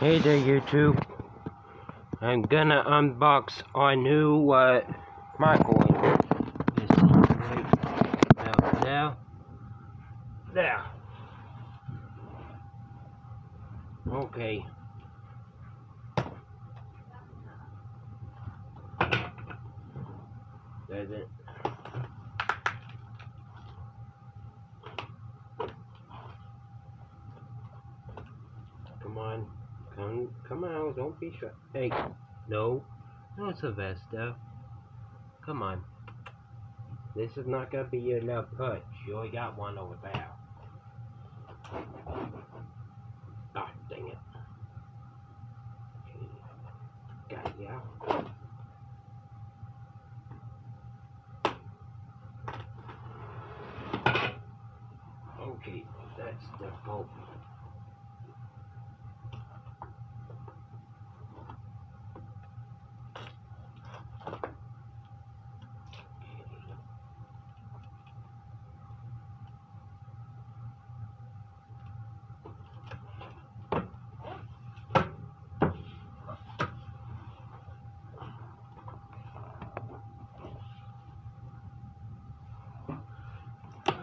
Hey there YouTube, I'm gonna unbox our new microwave. Let's see, right there. Okay. There's it. Come on. Come on, don't be shy. Hey, no, Sylvester. Come on. This is not gonna be your little punch. You already got one over there. Ah, dang it. Okay. Got it, yeah. Okay, that's difficult.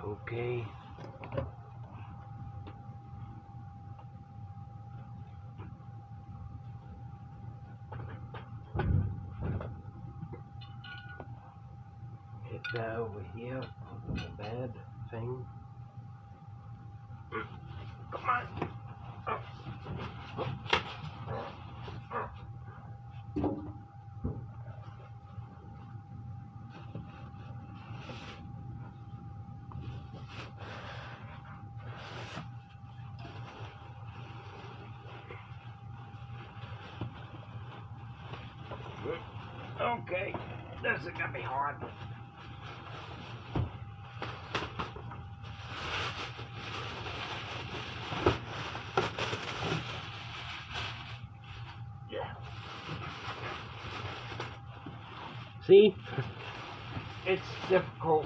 Okay. Hit that over here, the bad thing. Come on. Okay, this is gonna be hard. Yeah. See? It's difficult.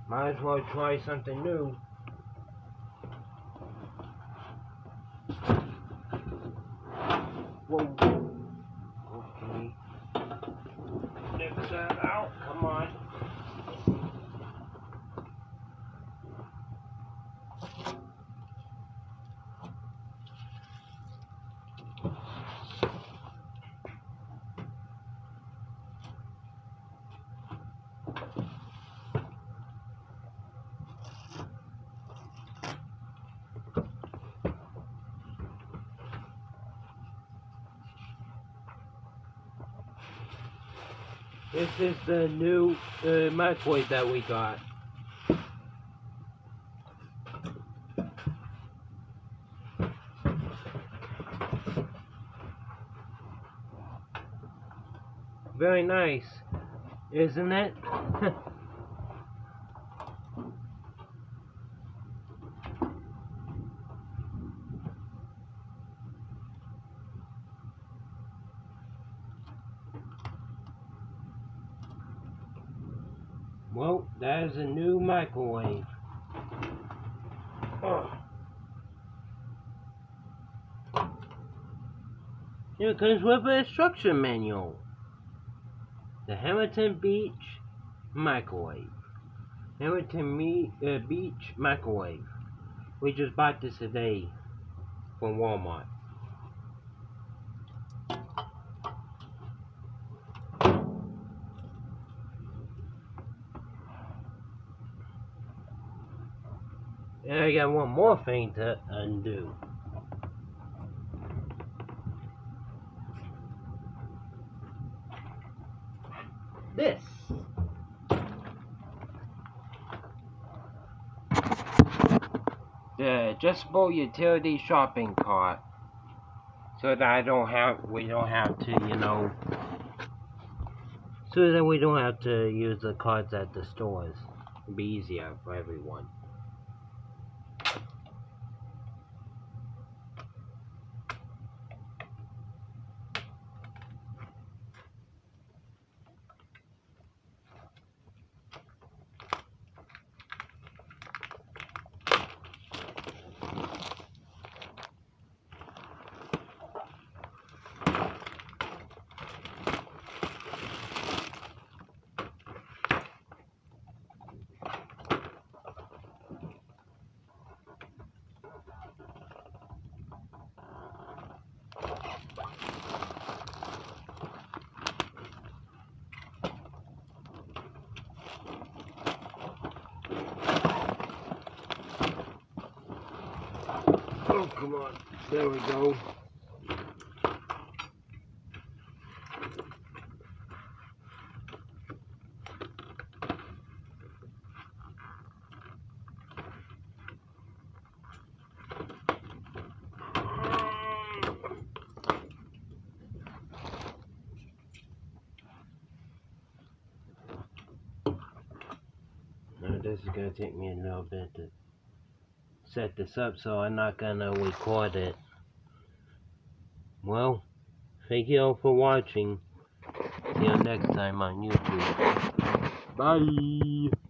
Might as well try something new. Whoa. Okay. Nip that out. Come on. This is the new microwave that we got. Very nice, isn't it? Well, that is a new microwave. Oh. It comes with an instruction manual. The Hamilton Beach microwave. Beach microwave. We just bought this today from Walmart. And I got one more thing to undo. This. The adjustable utility shopping cart. So that we don't have to, so that we don't have to use the carts at the stores. It'll be easier for everyone. Oh, come on. There we go. Now this is gonna take me a little bit to set this up, so I'm not gonna record it. Well, thank you all for watching. See you next time on YouTube. Bye!